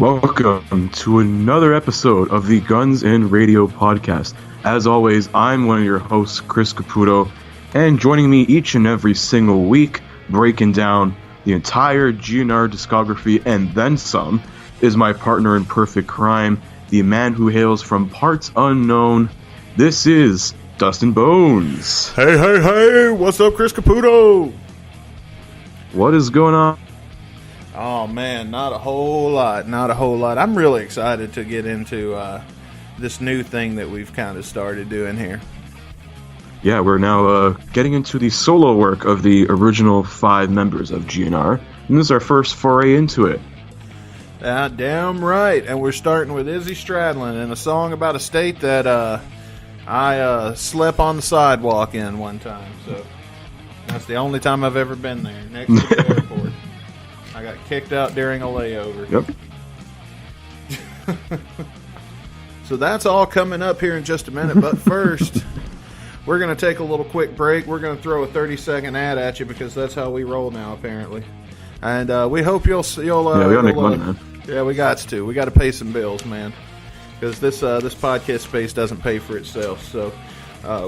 Welcome to another episode of the Guns and Radio podcast. As always, I'm one of your hosts, Chris Caputo, and joining me each and every single week, breaking down the entire GNR discography and then some, is my partner in perfect crime, the man who hails from parts unknown. This is Dustin Bones. Hey, what's up, Chris Caputo? What is going on? Oh, man, not a whole lot. I'm really excited to get into this new thing that we've kind of started doing here. Yeah, we're now getting into the solo work of the original 5 members of GNR, and this is our first foray into it. Damn right, and we're starting with Izzy Stradlin and a song about a state that I slept on the sidewalk in one time, so that's the only time I've ever been there, next to the airport. I got kicked out during a layover. Yep. So that's all coming up here in just a minute, but first, we're going to take a little quick break. We're going to throw a 30-second ad at you because that's how we roll now, apparently. And we hope you'll we gotta make money, man. Yeah, we got to. We got to pay some bills, man, because this podcast space doesn't pay for itself. So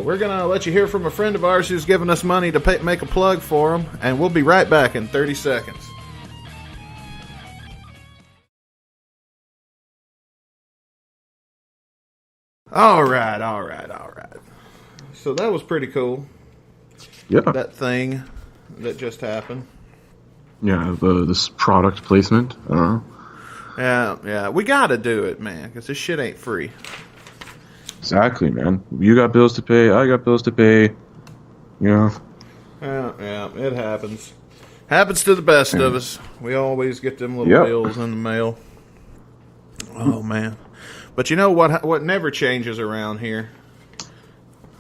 we're going to let you hear from a friend of ours who's giving us money to make a plug for him, and we'll be right back in 30 seconds. All right. So that was pretty cool. Yeah. That thing that just happened. Yeah, this product placement. I don't know. Yeah. We got to do it, man, because this shit ain't free. Exactly, man. You got bills to pay. I got bills to pay. You know. Yeah. It happens. Happens to the best of us. We always get them little bills in the mail. Oh, man. But you know what never changes around here?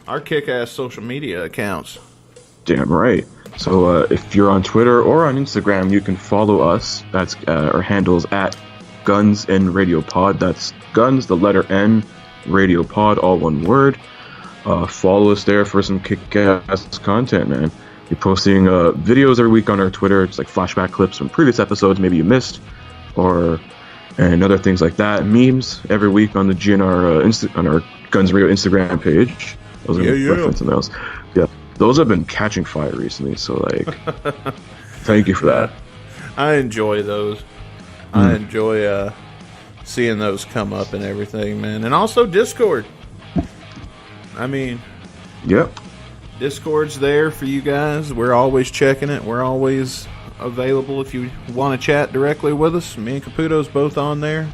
Our kick-ass social media accounts. Damn right. So if you're on Twitter or on Instagram, you can follow us. That's our handles at Guns and Radio Pod. That's Guns, the letter N, Radio Pod, all one word. Follow us there for some kick-ass content, man. We're posting videos every week on our Twitter. It's like flashback clips from previous episodes maybe you missed, and other things like that. Memes every week on the GNR on our Guns Radio Instagram page. Those are referencing those. Yeah, those have been catching fire recently. So thank you for that. I enjoy those. I enjoy seeing those come up and everything, man. And also Discord. I mean, yep. Discord's there for you guys. We're always checking it. We're always available if you want to chat directly with us. Me and Caputo's both on there.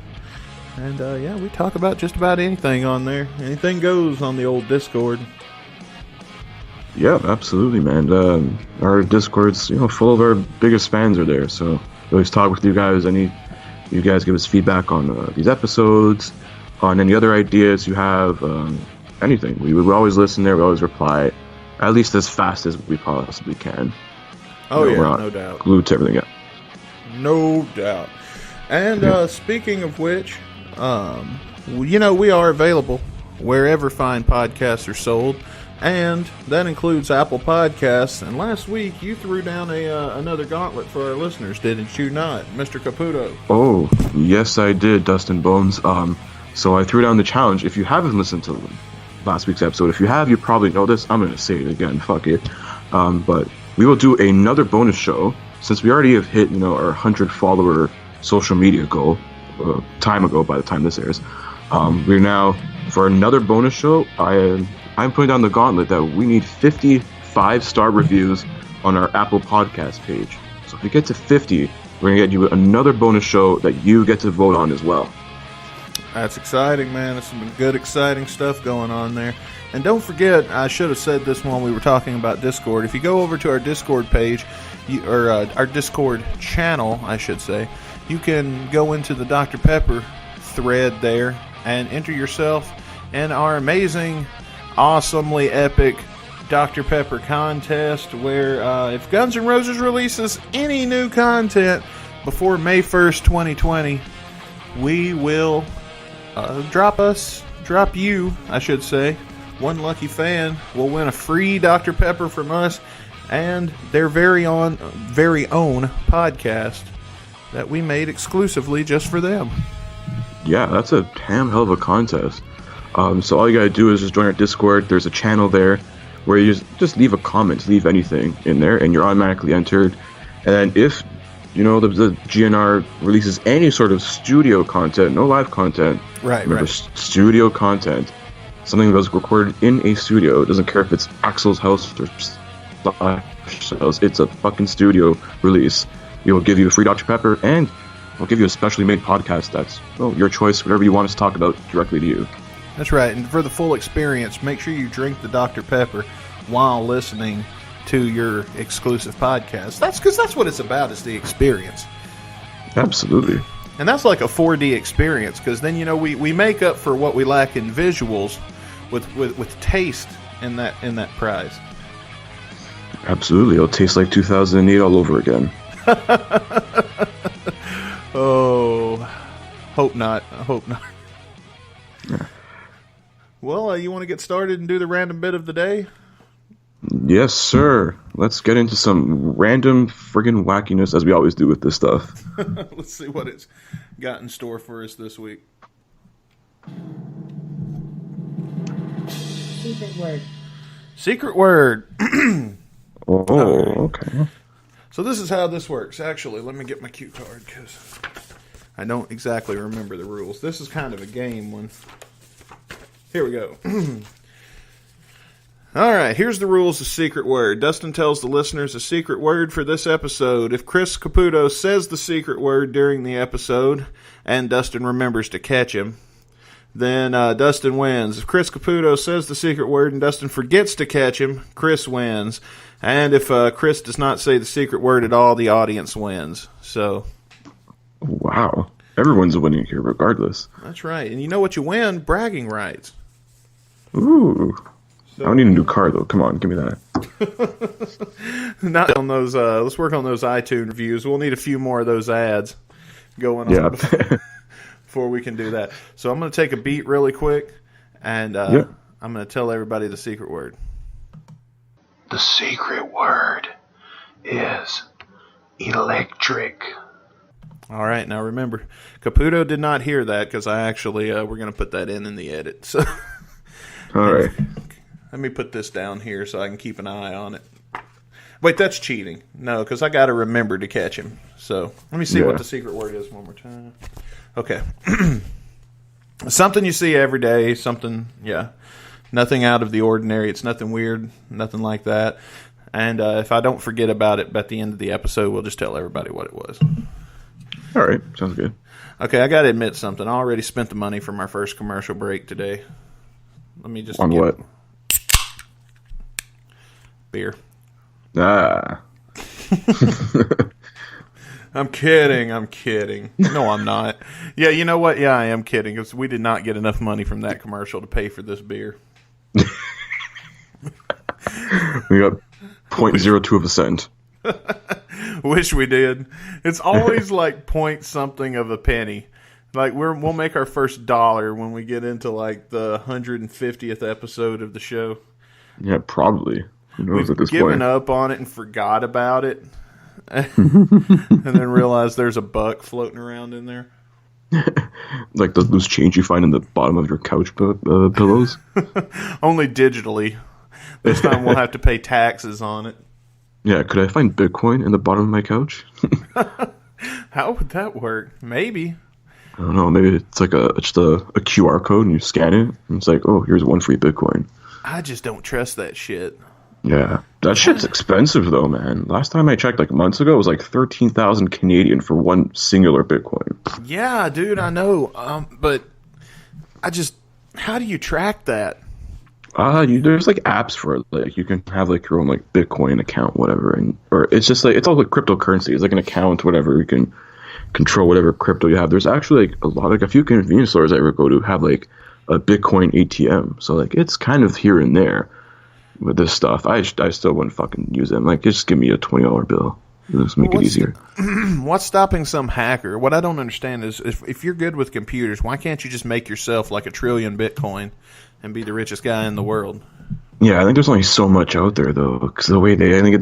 And we talk about just about anything on there. Anything goes on the old Discord. Yeah, absolutely, man. Our Discord's full of our biggest fans are there, so we always talk with you guys. You guys give us feedback on these episodes, on any other ideas you have, anything. We always listen there. We always reply, at least as fast as we possibly can. Oh, we're not no doubt. Glued to everything. No doubt. And speaking of which, we are available wherever fine podcasts are sold, and that includes Apple Podcasts. And last week, you threw down another gauntlet for our listeners, didn't you not, Mr. Caputo? Oh, yes, I did, Dustin Bones. So I threw down the challenge. If you haven't listened to last week's episode, if you have, you probably know this. I'm going to say it again. Fuck it. But we will do another bonus show, since we already have hit, our 100 follower social media goal time ago by the time this airs. We're now, for another bonus show, I'm putting down the gauntlet that we need 50 5-star reviews on our Apple Podcast page. So if we get to 50, we're going to get you another bonus show that you get to vote on as well. That's exciting, man. There's some good, exciting stuff going on there. And don't forget, I should have said this when we were talking about Discord. If you go over to our Discord page, our Discord channel, I should say, you can go into the Dr. Pepper thread there and enter yourself in our amazing, awesomely epic Dr. Pepper contest, where if Guns N' Roses releases any new content before May 1st, 2020, we will drop you, I should say. One lucky fan will win a free Dr. Pepper from us and their very own podcast that we made exclusively just for them. Yeah, that's a damn hell of a contest. So all you gotta do is just join our Discord. There's a channel there where you just leave a comment, leave anything in there, and you're automatically entered. And if the GNR releases any sort of studio content, no live content, remember, studio content, something that was recorded in a studio. It doesn't care if it's Axel's house or Slash's house. It's a fucking studio release. We will give you a free Dr. Pepper, and we'll give you a specially made podcast that's your choice, whatever you want us to talk about directly to you. That's right. And for the full experience, make sure you drink the Dr. Pepper while listening to your exclusive podcast. That's because that's what it's about, is the experience. Absolutely. And that's like a 4D experience, because then we make up for what we lack in visuals with taste in that prize. Absolutely. It'll taste like 2008 all over again. Oh, hope not. I hope not. Yeah. Well, you want to get started and do the random bit of the day? Yes, sir. Let's get into some random friggin' wackiness, as we always do with this stuff. Let's see what it's got in store for us this week. Secret word. Secret word. Okay. So this is how this works. Actually, let me get my cue card, because I don't exactly remember the rules. This is kind of a game one. Here we go. All right, here's the rules of secret word. Dustin tells the listeners a secret word for this episode. If Chris Caputo says the secret word during the episode, and Dustin remembers to catch him, then Dustin wins. If Chris Caputo says the secret word and Dustin forgets to catch him, Chris wins. And if Chris does not say the secret word at all, the audience wins. So, wow. Everyone's winning here regardless. That's right. And you know what you win? Bragging rights. Ooh. I don't need a new car, though. Come on, give me that. Not on those. Let's work on those iTunes reviews. We'll need a few more of those ads going on before we can do that. So I'm going to take a beat really quick, and I'm going to tell everybody the secret word. The secret word is electric. All right, now remember, Caputo did not hear that, because I actually we're going to put that in the edit. So, all right. Let me put this down here so I can keep an eye on it. Wait, that's cheating. No, because I got to remember to catch him. So let me see what the secret word is one more time. Okay. Something you see every day. Something, nothing out of the ordinary. It's nothing weird, nothing like that. And if I don't forget about it at the end of the episode, we'll just tell everybody what it was. All right. Sounds good. Okay, I got to admit something. I already spent the money from our first commercial break today. Let me just... On what? Beer. Ah. I'm kidding. No, I'm not. Yeah, you know what? Yeah, I am kidding, because we did not get enough money from that commercial to pay for this beer. We got 0.02 of a cent. Wish we did. It's always like point something of a penny. Like we'll make our first $1 when we get into like the 150th episode of the show. Yeah, probably. Who knows We've at this given point? up on it and forgot about it, and then realized there's a buck floating around in there. Like the loose change you find in the bottom of your couch pillows. Only digitally. This time we'll have to pay taxes on it. Yeah, could I find Bitcoin in the bottom of my couch? How would that work? Maybe. I don't know. Maybe it's like just a QR code, and you scan it, and it's like, oh, here's one free Bitcoin. I just don't trust that shit. Yeah, that shit's expensive though, man. Last time I checked, like months ago, it was like 13,000 Canadian for one singular Bitcoin. Yeah, dude, I know. But how do you track that? There's like apps for it. Like you can have like your own like Bitcoin account, whatever, or it's just like it's all like cryptocurrency. It's like an account, whatever. You can control whatever crypto you have. There's actually like a few convenience stores I ever go to have like a Bitcoin ATM. So like it's kind of here and there. With this stuff, I still wouldn't fucking use them. Like, just give me a $20 bill. Let's make it easier. What's stopping some hacker? What I don't understand is if you're good with computers, why can't you just make yourself like 1 trillion Bitcoin and be the richest guy in the world? Yeah, I think there's only so much out there though, because the way I think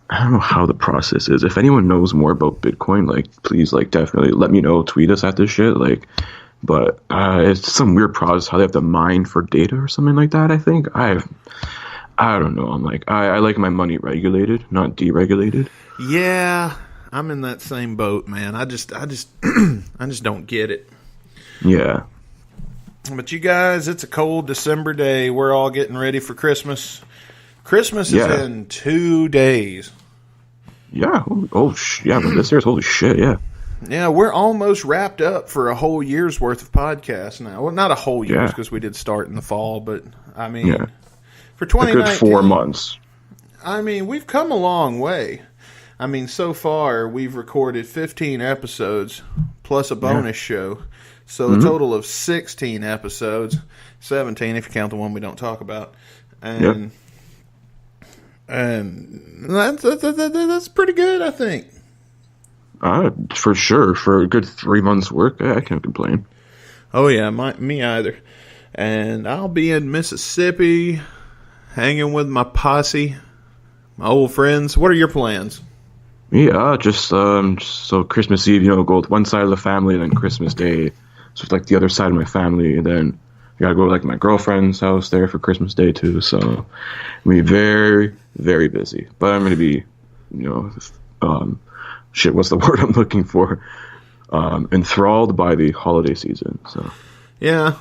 I don't know how the process is. If anyone knows more about Bitcoin, like, please, like, definitely let me know. Tweet us at this shit. Like, but it's some weird process how they have to mine for data or something like that. I think I don't know. I'm like, I like my money regulated, not deregulated. Yeah, I'm in that same boat, man. I just I just don't get it. Yeah. But you guys, it's a cold December day. We're all getting ready for Christmas. Christmas is in 2 days. Yeah. Yeah. But this year's holy shit. Yeah. Yeah, we're almost wrapped up for a whole year's worth of podcasts now. Well, not a whole year because we did start in the fall, but I mean, for 2019, a good 4 months. I mean, we've come a long way. I mean, so far we've recorded 15 episodes plus a bonus show, so a total of 16 episodes, 17 if you count the one we don't talk about, and that's pretty good, I think. For sure. For a good 3 months' work, I can't complain. Oh, yeah, me either. And I'll be in Mississippi, hanging with my posse, my old friends. What are your plans? Yeah, just so Christmas Eve, go with one side of the family, and then Christmas Day, so it's like the other side of my family, and then I gotta go to like my girlfriend's house there for Christmas Day too. So I'm gonna be very, very busy. But I'm gonna be, what's the word I'm looking for? Enthralled by the holiday season. So yeah,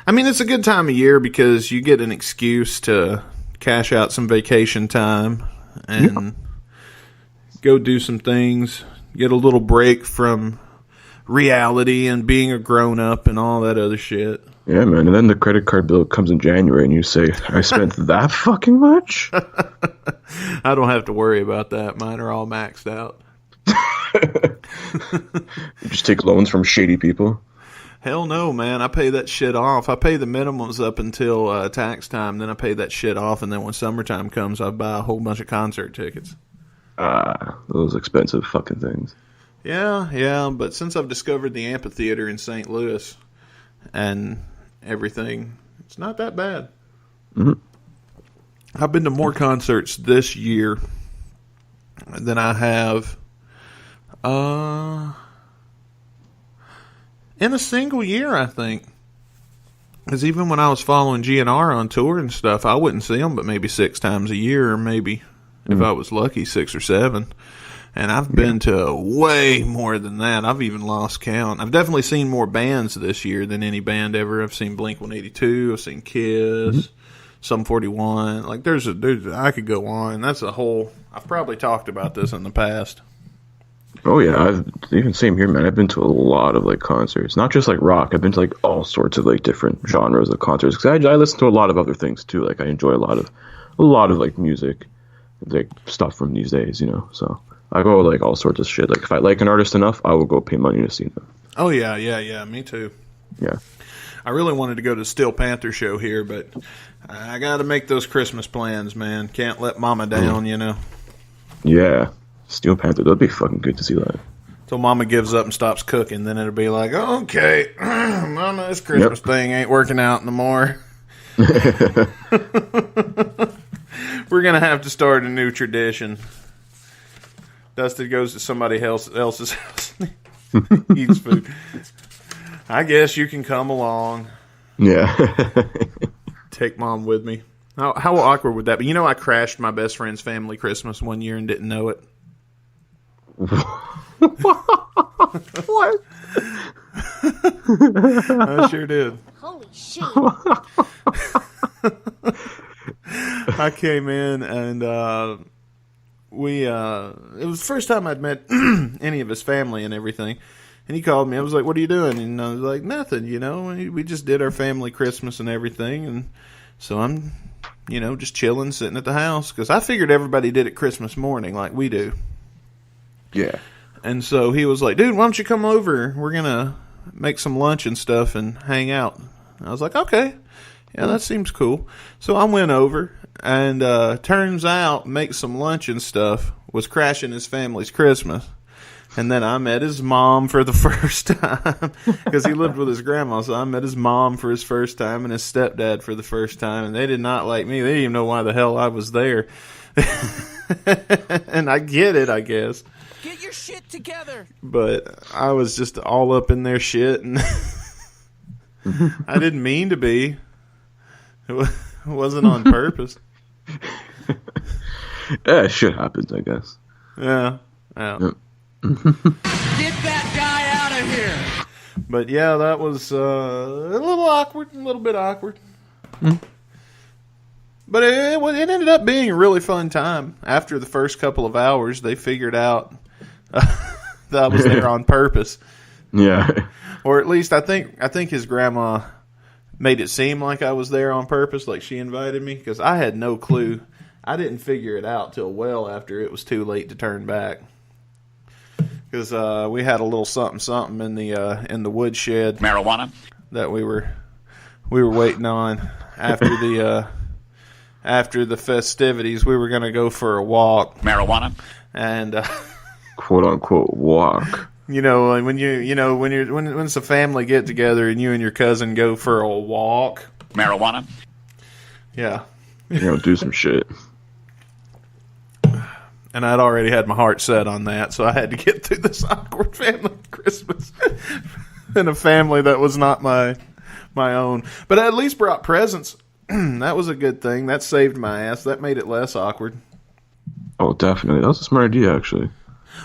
I mean it's a good time of year because you get an excuse to cash out some vacation time and go do some things, get a little break from reality and being a grown up and all that other shit. Yeah, man. And then the credit card bill comes in January and you say, I spent that fucking much? I don't have to worry about that. Mine are all maxed out. You just take loans from shady people? Hell no, man. I pay that shit off. I pay the minimums up until tax time. Then I pay that shit off. And then when summertime comes, I buy a whole bunch of concert tickets. Those expensive fucking things. Yeah. But since I've discovered the amphitheater in St. Louis and everything, it's not that bad. Mm-hmm. I've been to more concerts this year than I have in a single year, I think. Because even when I was following GNR on tour and stuff, I wouldn't see them but maybe 6 times a year, or maybe, if I was lucky, 6 or 7. And I've been to way more than that. I've even lost count. I've definitely seen more bands this year than any band ever. I've seen Blink-182. I've seen Kiss, Sum 41. Like, there's I could go on. That's a whole. I've probably talked about this in the past. Oh yeah, I've even same here, man. I've been to a lot of like concerts, not just like rock. I've been to like all sorts of like different genres of concerts. Because I listen to a lot of other things too. Like I enjoy a lot of like music, like stuff from these days, So. I go like all sorts of shit. Like if I like an artist enough, I will go pay money to see them. Oh yeah, me too. Yeah. I really wanted to go to the Steel Panther show here, but I got to make those Christmas plans, man. Can't let Mama down, Yeah. Steel Panther, that'd be fucking good to see that. Till Mama gives up and stops cooking, then it'll be like, okay, Mama, this Christmas thing ain't working out no more. We're gonna have to start a new tradition. Dustin goes to somebody else's house and eats food. I guess you can come along. Yeah. Take Mom with me. How awkward would that be? I crashed my best friend's family Christmas one year and didn't know it. What? I sure did. Holy shit. I came in and it was the first time I'd met any of his family and everything. And he called me. I was like, what are you doing? And I was like, nothing, We just did our family Christmas and everything. And so I'm, just chilling, sitting at the house. Because I figured everybody did it Christmas morning like we do. Yeah. And so he was like, dude, why don't you come over? We're going to make some lunch and stuff and hang out. I was like, okay. Yeah, that seems cool. So I went over. And turns out, make some lunch and stuff was crashing his family's Christmas. And then I met his mom for the first time because he lived with his grandma. So I met his mom for his first time and his stepdad for the first time. And they did not like me. They didn't even know why the hell I was there. And I get it, I guess. Get your shit together. But I was just all up in their shit, and I didn't mean to be. It wasn't on purpose. Yeah, shit happens, I guess. Yeah. Get that guy out of here. But yeah, that was a little bit awkward. But it ended up being a really fun time. After the first couple of hours, they figured out that I was there on purpose. Yeah. Or at least I think his grandma made it seem like I was there on purpose, like she invited me, because I had no clue. I didn't figure it out till well after it was too late to turn back. Because we had a little something in the woodshed, Marijuana that we were waiting on after the festivities. We were going to go for a walk, Marijuana and Quote unquote walk. when it's a family get together and you and your cousin go for a walk, Marijuana. Yeah. Do some shit. And I'd already had my heart set on that, so I had to get through this awkward family Christmas in a family that was not my own. But I at least brought presents. That was a good thing. That saved my ass. That made it less awkward. Oh, definitely. That was a smart idea, actually.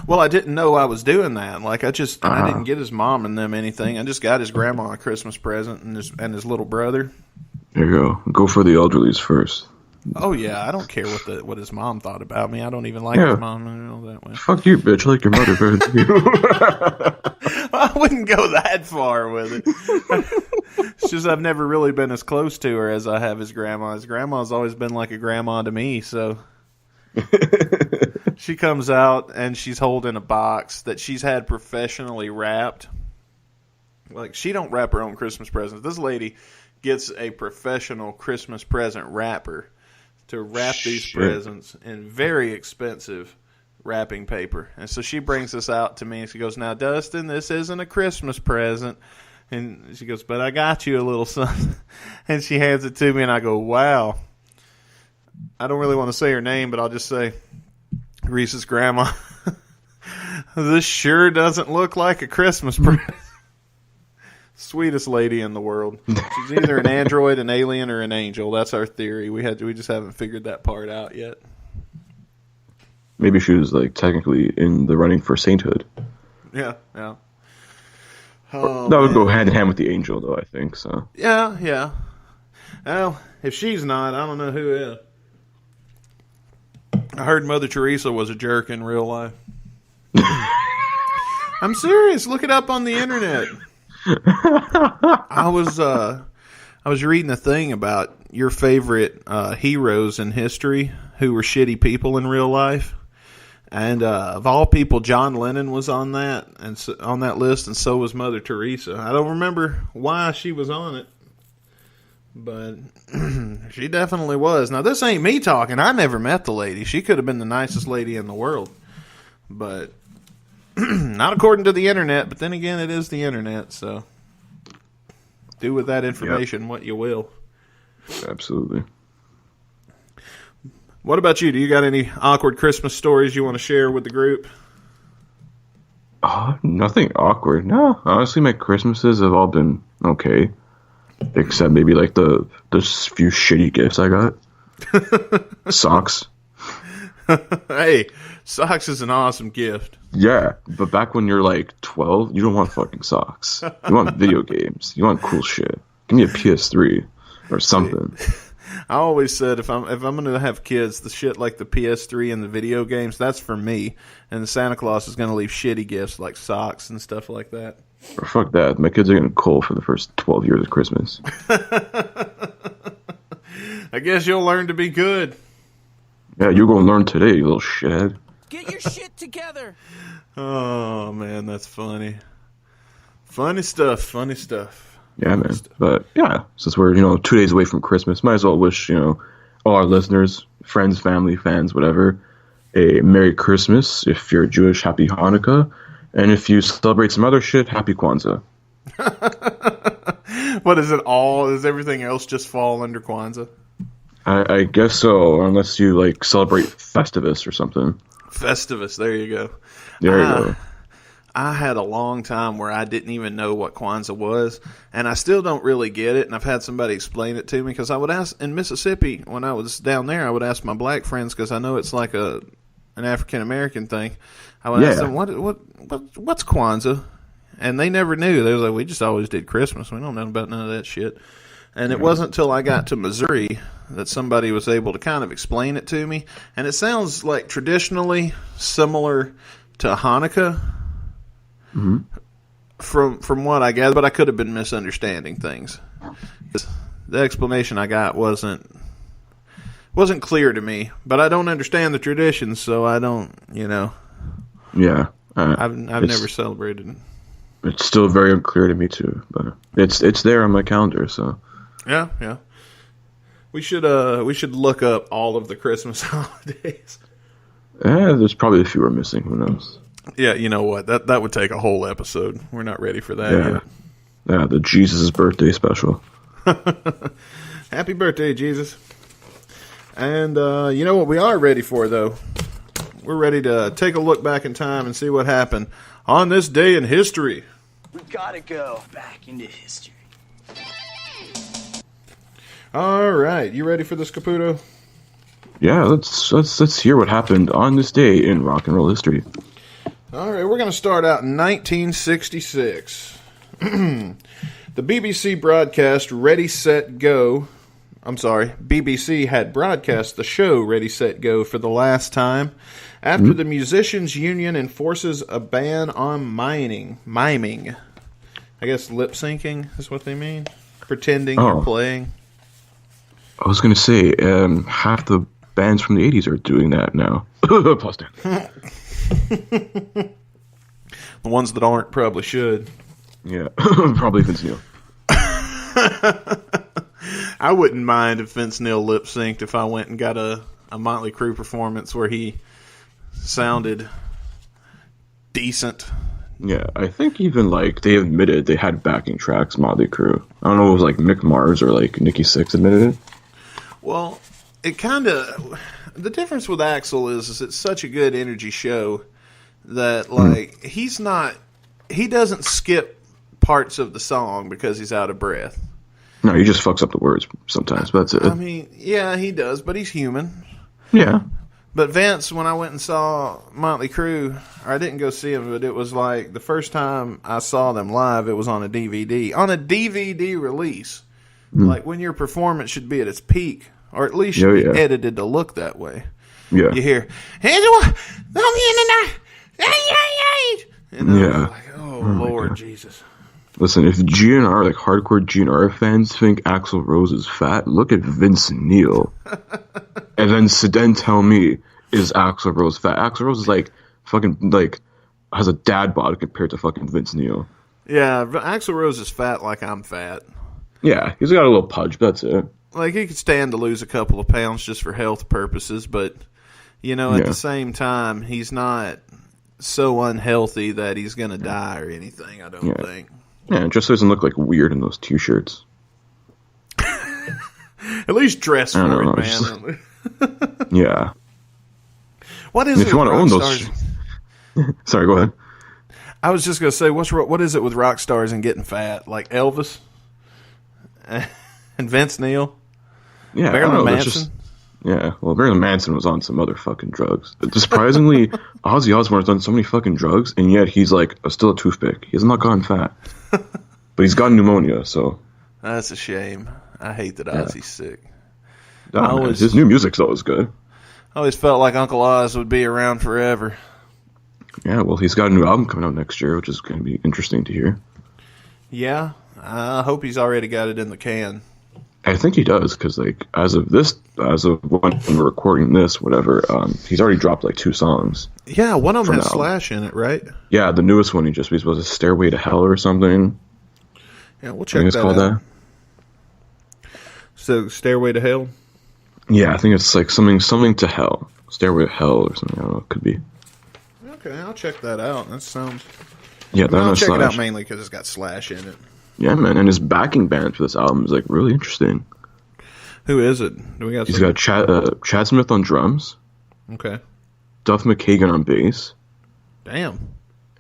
Well, I didn't know I was doing that. Like, I didn't get his mom and them anything. I just got his grandma a Christmas present and his little brother. There you go. Go for the elderlies first. Oh yeah, I don't care what his mom thought about me. I don't even like his mom that way. Fuck you, bitch. I like your mother better than you. I wouldn't go that far with it. It's just I've never really been as close to her as I have his grandma. His grandma's always been like a grandma to me, so she comes out and she's holding a box that she's had professionally wrapped. Like, she don't wrap her own Christmas presents. This lady gets a professional Christmas present wrapper to wrap these presents in very expensive wrapping paper. And so she brings this out to me and she goes, "Now, Dustin, this isn't a Christmas present." And she goes, "But I got you a little something." And she hands it to me and I go, "Wow." I don't really want to say her name, but I'll just say, Reese's grandma, this sure doesn't look like a Christmas present. Sweetest lady in the world. She's either an android, an alien, or an angel. That's our theory. We just haven't figured that part out yet. Maybe she was like technically in the running for sainthood. Yeah. That would go hand in hand with the angel, though, I think. So. Yeah. Well, if she's not, I don't know who is. I heard Mother Teresa was a jerk in real life. I'm serious. Look it up on the internet. I was reading a thing about your favorite heroes in history who were shitty people in real life, and of all people, John Lennon was on that on that list, and so was Mother Teresa. I don't remember why she was on it, but she definitely was. Now, this ain't me talking. I never met the lady. She could have been the nicest lady in the world, but not according to the internet. But then again, it is the internet, so do with that information what you will. Absolutely. What about you? Do you got any awkward Christmas stories you want to share with the group? Nothing awkward. No, honestly, my Christmases have all been okay, except maybe like the few shitty gifts I got. Socks. Hey, socks is an awesome gift. Yeah, but back when you're like 12, you don't want fucking socks. You want video games. You want cool shit. Give me a PS3 or something. I always said if I'm going to have kids, the shit like the PS3 and the video games, that's for me. And the Santa Claus is going to leave shitty gifts like socks and stuff like that. Or fuck that. My kids are getting cold for the first 12 years of Christmas. I guess you'll learn to be good. Yeah, you're going to learn today, you little shithead. Get your shit together. Oh, man, that's funny. Funny stuff. Yeah, man. But, yeah, since we're, 2 days away from Christmas, might as well wish, all our listeners, friends, family, fans, whatever, a Merry Christmas. If you're Jewish, Happy Hanukkah. And if you celebrate some other shit, Happy Kwanzaa. What is it all? Does everything else just fall under Kwanzaa? I guess so, unless you like celebrate Festivus or something. Festivus, there you go. There you go. I had a long time where I didn't even know what Kwanzaa was, and I still don't really get it, and I've had somebody explain it to me, because I would ask, in Mississippi, when I was down there, I would ask my black friends, because I know it's like an African-American thing. I would ask them, what's Kwanzaa? And they never knew. They was like, we just always did Christmas. We don't know about none of that shit. And it wasn't until I got to Missouri that somebody was able to kind of explain it to me. And it sounds like traditionally similar to Hanukkah, from what I gather, but I could have been misunderstanding things. The explanation I got wasn't clear to me, but I don't understand the traditions, so I don't, Yeah. I've never celebrated it. It's still very unclear to me too, but it's there on my calendar, so. Yeah. We should look up all of the Christmas holidays. There's probably a few we're missing. Who knows? Yeah, you know what? That would take a whole episode. We're not ready for that yet. Yeah, the Jesus' birthday special. Happy birthday, Jesus. And you know what we are ready for, though? We're ready to take a look back in time and see what happened on this day in history. We gotta go back into history. All right, you ready for this, Caputo? Yeah, let's hear what happened on this day in rock and roll history. All right, we're going to start out in 1966. The BBC broadcast Ready, Set, Go. I'm sorry, BBC had broadcast the show Ready, Set, Go for the last time after the Musicians Union enforces a ban on miming. I guess lip syncing is what they mean. Pretending you're playing. I was going to say, half the bands from the 80s are doing that now. Pause down. The ones that aren't probably should. Yeah, probably Vince Neil. I wouldn't mind if Vince Neil lip synced if I went and got a Motley Crue performance where he sounded decent. Yeah, I think even like they admitted they had backing tracks, Motley Crue. I don't know if it was like Mick Mars or like Nikki Sixx admitted it. Well, it kind of... The difference with Axl is it's such a good energy show that, like, he doesn't skip parts of the song because he's out of breath. No, he just fucks up the words sometimes, but that's it. I mean, yeah, he does, but he's human. Yeah. But Vince, when I went and saw Motley Crue, or I didn't go see him, but it was like the first time I saw them live, it was on a DVD. On a DVD release. Like when your performance should be at its peak, or at least should be edited to look that way. Yeah. You hear, and like, oh Lord Jesus. Listen, if GNR, like hardcore GNR fans, think Axl Rose is fat, look at Vince Neil. And then tell me, is Axl Rose fat? Axl Rose is like fucking like has a dad bod compared to fucking Vince Neil. Yeah, Axl Rose is fat like I'm fat. Yeah, he's got a little pudge, but that's it. Like, he could stand to lose a couple of pounds just for health purposes, but, at the same time, he's not so unhealthy that he's going to die or anything, I don't think. Yeah, it just doesn't look like weird in those T-shirts. At least dress for it, man. Yeah. What is if it you want to own those... Sorry, go ahead. I was just going to say, what is it with rock stars and getting fat? Like Elvis? And Vince Neil? Yeah, Marilyn Manson? Well, Marilyn Manson was on some other fucking drugs. Surprisingly, Ozzy Osbourne's done so many fucking drugs, and yet he's like still a toothpick. He has not gotten fat. But he's got pneumonia, so... That's a shame. I hate that Ozzy's sick. His new music's always good. I always felt like Uncle Oz would be around forever. Yeah, well, he's got a new album coming out next year, which is going to be interesting to hear. Yeah, I hope he's already got it in the can. I think he does, because like as of when we're recording this, whatever, he's already dropped like 2 songs. Yeah, one of them has Slash in it, right? Yeah, the newest one he just released was a Stairway to Hell or something. Yeah, we'll check that out. That. So, Stairway to Hell? Yeah, I think it's like something to hell. Stairway to Hell or something. I don't know. It could be. Okay, I'll check that out. That sounds... Yeah, I'll check it out mainly because it's got Slash in it. Yeah, man, and his backing band for this album is like really interesting. Who is it? Do we got? He's got Chad Smith on drums. Okay. Duff McKagan on bass. Damn.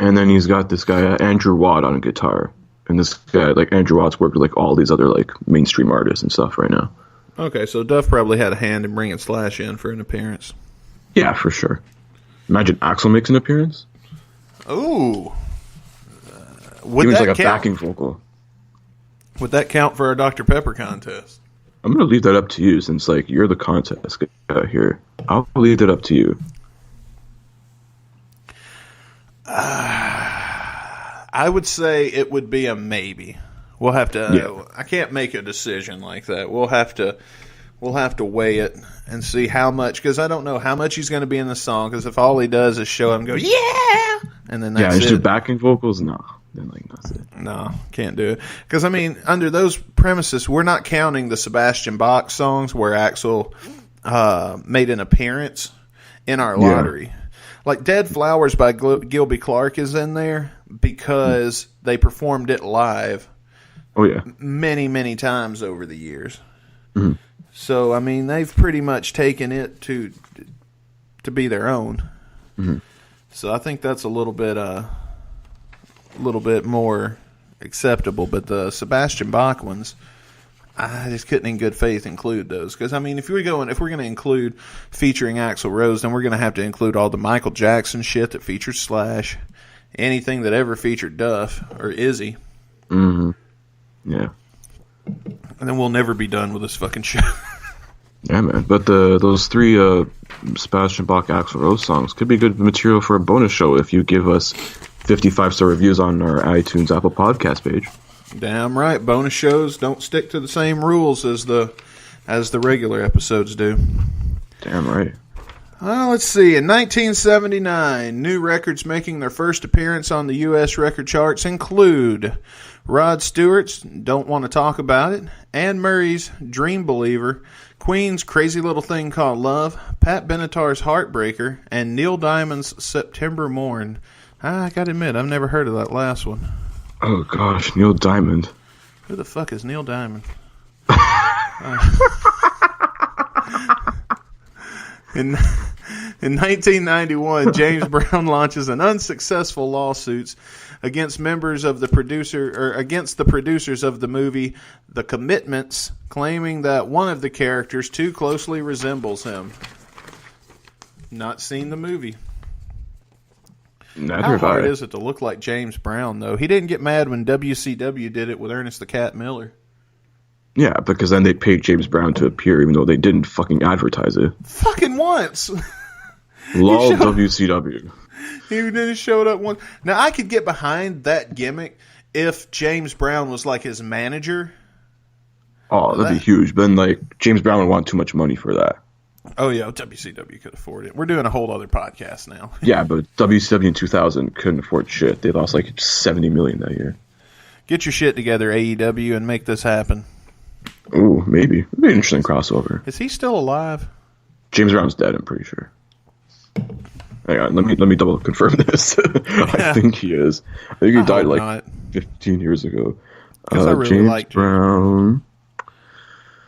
And then he's got this guy Andrew Watt on guitar. And this guy, like Andrew Watt's worked with like all these other like mainstream artists and stuff right now. Okay, so Duff probably had a hand in bringing Slash in for an appearance. Yeah, for sure. Imagine Axl makes an appearance. Ooh. Even like a backing vocal. Would that count for our Dr. Pepper contest? I'm gonna leave that up to you since like you're the contest guy here. I'll leave that up to you. I would say it would be a maybe. We'll have to. Yeah. I can't make a decision like that. We'll have to weigh it and see how much, because I don't know how much he's going to be in the song. Because if all he does is show up and go yeah, and then that's just do backing vocals, no, then like that's it. No, can't do it. Because I mean, under those premises, we're not counting the Sebastian Bach songs where Axl made an appearance in our lottery. Yeah. Like Dead Flowers by Gilby Clarke is in there because they performed it live. Oh yeah, many, many times over the years. Mm-hmm. So I mean, they've pretty much taken it to be their own. Mm-hmm. So I think that's a little bit more acceptable. But the Sebastian Bach ones, I just couldn't in good faith include those, because I mean, if we're going to include featuring Axl Rose, then we're going to have to include all the Michael Jackson shit that features Slash, anything that ever featured Duff or Izzy. Mm-hmm. Yeah. And then we'll never be done with this fucking show. Yeah, man. But those three Sebastian Bach Axl Rose songs could be good material for a bonus show if you give us 55-star reviews on our iTunes Apple Podcast page. Damn right. Bonus shows don't stick to the same rules as the regular episodes do. Damn right. Let's see. In 1979, new records making their first appearance on the U.S. record charts include Rod Stewart's Don't Want to Talk About It, Anne Murray's Dream Believer, Queen's Crazy Little Thing Called Love, Pat Benatar's Heartbreaker, and Neil Diamond's September Morn. I gotta admit, I've never heard of that last one. Oh gosh, Neil Diamond. Who the fuck is Neil Diamond? In 1991, James Brown launches an unsuccessful lawsuit against members of the producers of the movie The Commitments, claiming that one of the characters too closely resembles him. Not seen the movie. Neither How have hard I. is it to look like James Brown, though? He didn't get mad when WCW did it with Ernest the Cat Miller. Yeah, because then they paid James Brown to appear, even though they didn't fucking advertise it. Fucking once. Lol WCW. He didn't show up once. Now, I could get behind that gimmick if James Brown was like his manager. Oh, that'd be huge. But then, like, James Brown would want too much money for that. Oh, yeah, WCW could afford it. We're doing a whole other podcast now. Yeah, but WCW in 2000 couldn't afford shit. They lost, like, $70 million that year. Get your shit together, AEW, and make this happen. Ooh, maybe. It'd be an interesting crossover. Is he still alive? James Brown's dead, I'm pretty sure. Hang on, let me double confirm this. I think he is. I think he died like 15 years ago. I really James liked Brown.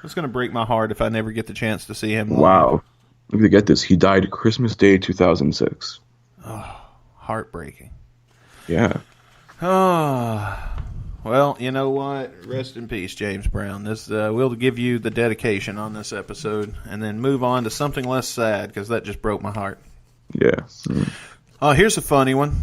It's going to break my heart if I never get the chance to see him. Wow. Let me get this. He died Christmas Day 2006. Oh, heartbreaking. Yeah. Oh. Well, you know what? Rest in peace, James Brown. This we'll give you the dedication on this episode, and then move on to something less sad, because that just broke my heart. Yeah. Here's a funny one.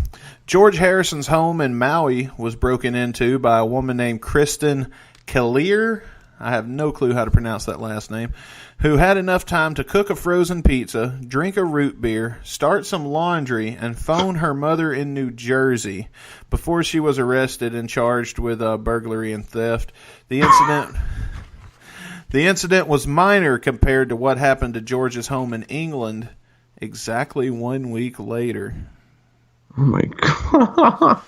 George Harrison's home in Maui was broken into by a woman named Kristen Kelleher. I have no clue how to pronounce that last name. Who had enough time to cook a frozen pizza, drink a root beer, start some laundry, and phone her mother in New Jersey before she was arrested and charged with burglary and theft. The incident was minor compared to what happened to George's home in England exactly 1 week later. Oh my god.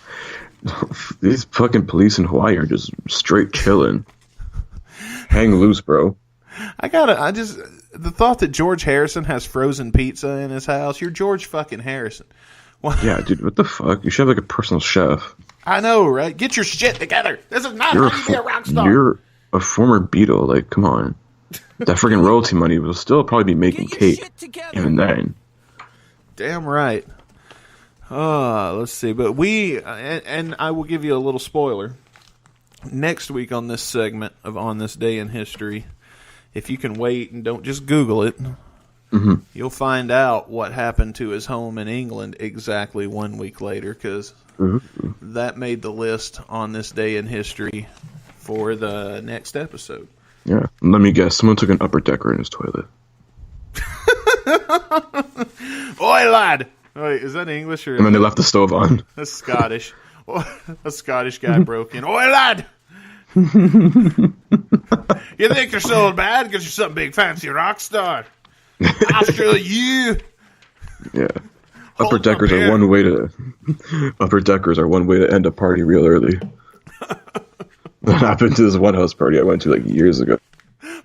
These fucking police in Hawaii are just straight chilling. Hang loose, bro. The thought that George Harrison has frozen pizza in his house. You're George fucking Harrison. Yeah, dude, what the fuck? You should have like a personal chef. I know, right? Get your shit together. This is not how you be a rock star. You're a former Beatle. Like, come on. That freaking royalty money will still probably be making cake even then. Damn right. Let's see. But and I will give you a little spoiler. Next week on this segment of On This Day in History, if you can wait and don't just Google it, you'll find out what happened to his home in England exactly 1 week later, because that made the list on this day in history for the next episode. Yeah. Let me guess. Someone took an upper decker in his toilet. Oi, lad! Wait, is that English or? And then they left the stove on. That's Scottish. A Scottish guy broke in. Oi, lad! You think you're so bad because you're some big fancy rock star? I'll show you. Yeah. Upper deckers are one way to end a party real early. That happened to this one house party I went to like years ago.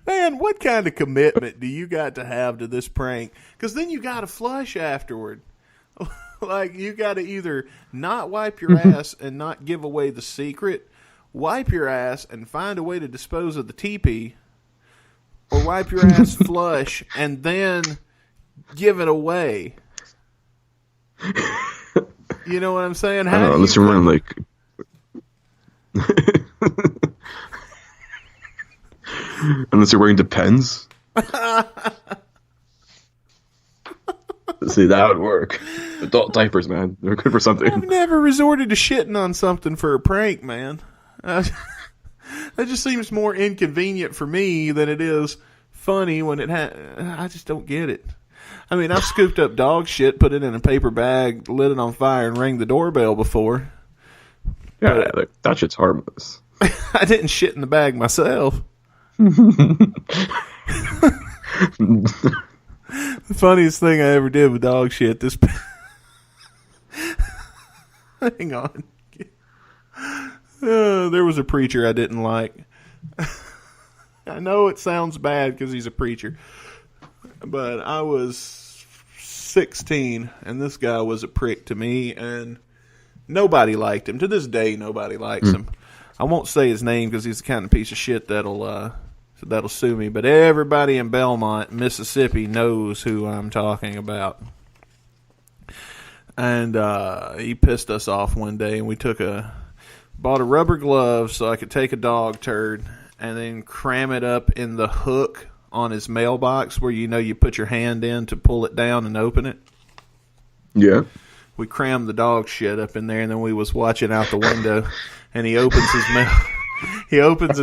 Man, what kind of commitment do you got to have to this prank? Because then you got to flush afterward. Like, you got to either not wipe your ass and not give away the secret, wipe your ass and find a way to dispose of the teepee, or wipe your ass flush and then give it away. You know what I'm saying? How I don't know, unless you're wearing like... Unless you're wearing Depends. See, that would work. Adult diapers, man. They're good for something. I've never resorted to shitting on something for a prank, man. That just seems more inconvenient for me than it is funny when I just don't get it. I mean, I've scooped up dog shit, put it in a paper bag, lit it on fire, and rang the doorbell before. Yeah, like, that shit's harmless. I didn't shit in the bag myself. The funniest thing I ever did with dog shit, hang on. There was a preacher I didn't like. I know it sounds bad because he's a preacher, but I was 16 and this guy was a prick to me, and nobody liked him. To this day, nobody likes him. I won't say his name because he's the kind of piece of shit that'll sue me, but everybody in Belmont, Mississippi knows who I'm talking about. And he pissed us off one day, and we bought a rubber glove so I could take a dog turd and then cram it up in the hook on his mailbox where you put your hand in to pull it down and open it. Yeah. We crammed the dog shit up in there, and then we was watching out the window, and he opens his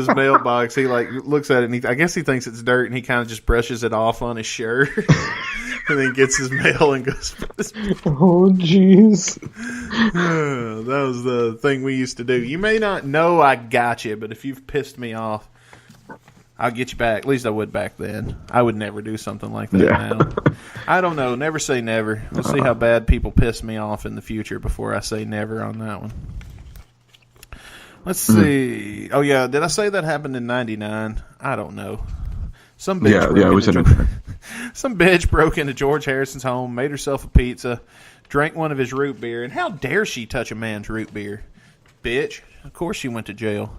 mailbox. He looks at it, and I guess he thinks it's dirt, and he kind of just brushes it off on his shirt, and then gets his mail and goes. Oh, jeez. That was the thing we used to do. You may not know I got you, but if you've pissed me off, I'll get you back. At least I would back then. I would never do something like that now. I don't know. Never say never. Let's see how bad people piss me off in the future before I say never on that one. Let's see. Oh, yeah. Did I say that happened in 99? I don't know. Some bitch broke into George Harrison's home, made herself a pizza, drank one of his root beer. And how dare she touch a man's root beer? Bitch. Of course she went to jail.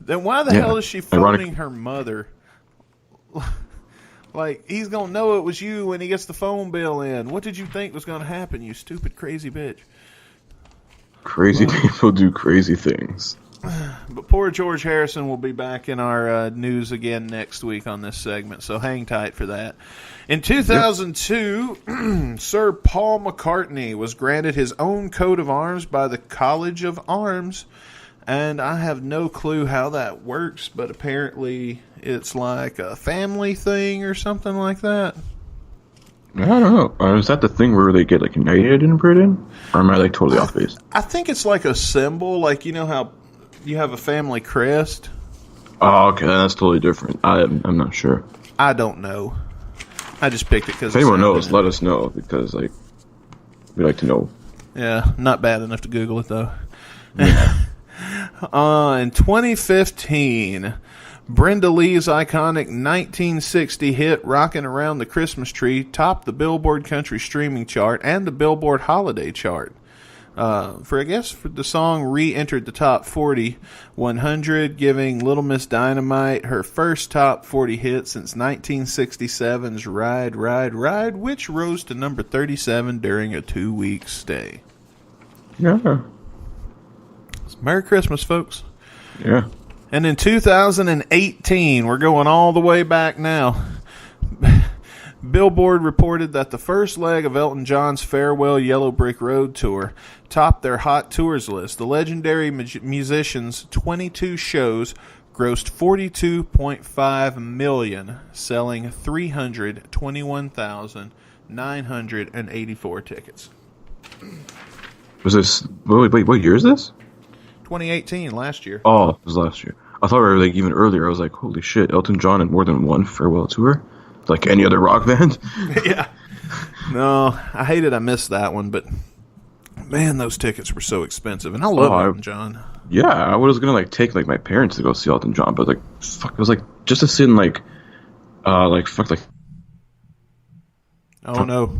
Then why the hell is she phoning her mother? Like, he's going to know it was you when he gets the phone bill in. What did you think was going to happen, you stupid, crazy bitch? Crazy people do crazy things. But poor George Harrison will be back in our news again next week on this segment, so hang tight for that. In 2002, Sir Paul McCartney was granted his own coat of arms by the College of Arms, and I have no clue how that works, but apparently it's like a family thing or something like that. I don't know. Is that the thing where they get like knighted in Britain? Or am I like totally off base? I think it's like a symbol, like you know how you have a family crest? Oh, okay, that's totally different. I'm not sure. I don't know. I just picked it because... If anyone knows, let us know, because like we like to know. Yeah, not bad enough to Google it, though. Yeah. In 2015... Brenda Lee's iconic 1960 hit Rockin' Around the Christmas Tree topped the Billboard Country Streaming Chart and the Billboard Holiday Chart. For the song re-entered the top 40 100, giving Little Miss Dynamite her first top 40 hit since 1967's Ride, Ride, Ride, which rose to number 37 during a 2-week stay. Yeah. Merry Christmas, folks. Yeah. And in 2018, we're going all the way back now. Billboard reported that the first leg of Elton John's Farewell Yellow Brick Road tour topped their Hot Tours list. The legendary musician's 22 shows grossed $42.5 million, selling 321,984 tickets. Was this... Wait, what year is this? 2018, last year. Oh, it was last year. I thought we were like even earlier. I was like, holy shit, Elton John had more than one farewell tour? Like any other rock band? Yeah. No, I hated I missed that one, but man, those tickets were so expensive. And I love Elton John. Yeah, I was gonna like take like my parents to go see Elton John, but like fuck, it was like just to sit in like fuck like oh no.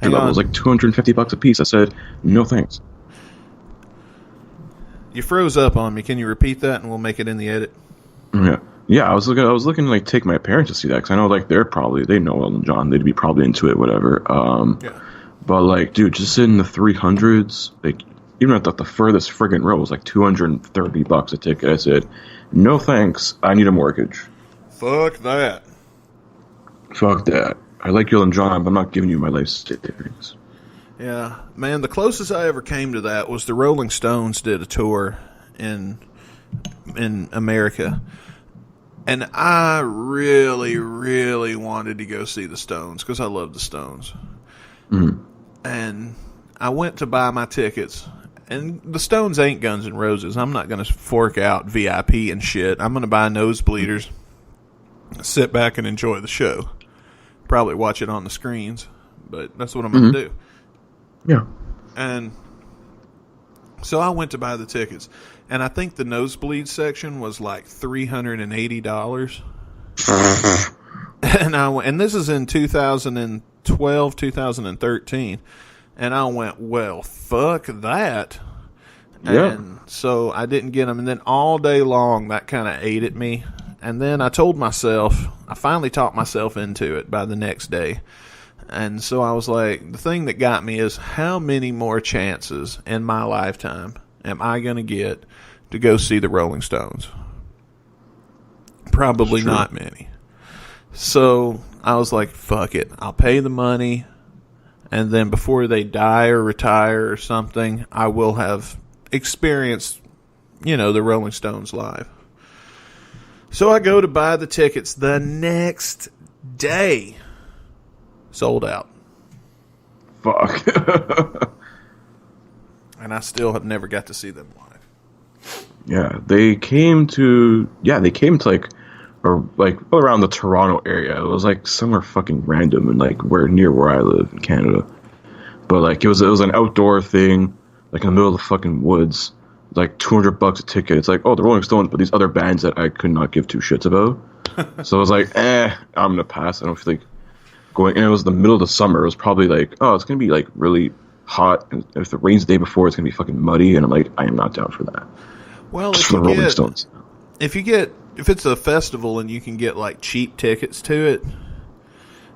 It was like $250 a piece. I said, no thanks. You froze up on me. Can you repeat that and we'll make it in the edit? Yeah, I was looking to like take my parents to see that because I know like they know Elton John, they'd be probably into it, whatever. Yeah. But like, dude, just in the 300s, like even at the furthest friggin' row was like $230 a ticket. I said, no thanks, I need a mortgage. Fuck that. Fuck that. I like Elton John, but I'm not giving you my life savings. Yeah, man, the closest I ever came to that was the Rolling Stones did a tour in America. And I really, really wanted to go see the Stones because I love the Stones. Mm-hmm. And I went to buy my tickets. And the Stones ain't Guns N' Roses. I'm not going to fork out VIP and shit. I'm going to buy nosebleeders, sit back and enjoy the show. Probably watch it on the screens, but that's what I'm going to do. Yeah. And so I went to buy the tickets. And I think the nosebleed section was like $380. And this is in 2012, 2013. And I went, well, fuck that. Yeah. And so I didn't get them. And then all day long, that kind of ate at me. And then I finally talked myself into it by the next day. And so I was like, the thing that got me is how many more chances in my lifetime am I going to get to go see the Rolling Stones? Probably not many. So I was like, fuck it. I'll pay the money. And then before they die or retire or something, I will have experienced, the Rolling Stones live. So I go to buy the tickets the next day. Sold out. Fuck. And I still have never got to see them live. Yeah, they came to like around the Toronto area. It was like somewhere fucking random and like near where I live in Canada. But like it was an outdoor thing, like in the middle of the fucking woods, like $200 a ticket. It's like, oh, the Rolling Stones, but these other bands that I could not give two shits about. So I was like, I'm gonna pass. I don't feel like going. And it was the middle of the summer. It was probably like, oh, it's gonna be like really hot, and if it rains the day before, it's gonna be fucking muddy. And I'm like, I am not down for that. Well, just for the Rolling Stones. If it's a festival and you can get like cheap tickets to it,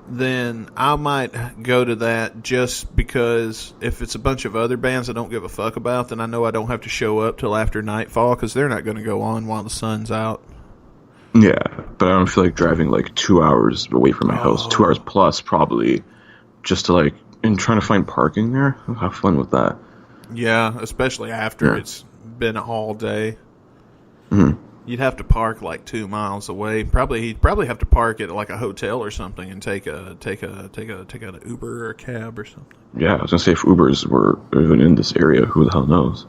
then I might go to that just because if it's a bunch of other bands I don't give a fuck about, then I know I don't have to show up till after nightfall because they're not going to go on while the sun's out. Yeah, but I don't feel like driving like 2 hours away from my house, 2 hours plus probably, just to like, and trying to find parking there. I'll have fun with that. Yeah, especially after it's been all day. Mm-hmm. You'd have to park like 2 miles away. You'd probably have to park at like a hotel or something and take an Uber or a cab or something. Yeah, I was gonna say if Ubers were even in this area, who the hell knows?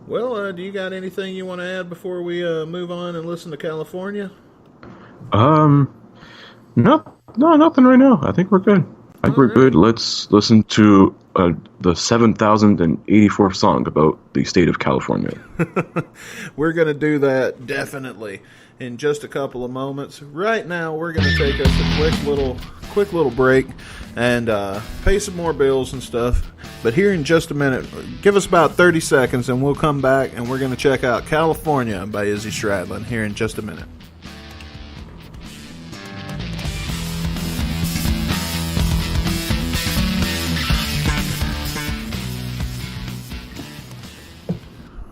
Well, do you got anything you want to add before we move on and listen to California? No, nothing right now. I think we're good. I think we're good. Let's listen to the 7,084th song about the state of California. We're going to do that definitely in just a couple of moments. Right now, we're going to take us a quick little break and pay some more bills and stuff. But here in just a minute, give us about 30 seconds and we'll come back and we're going to check out California by Izzy Stradlin here in just a minute.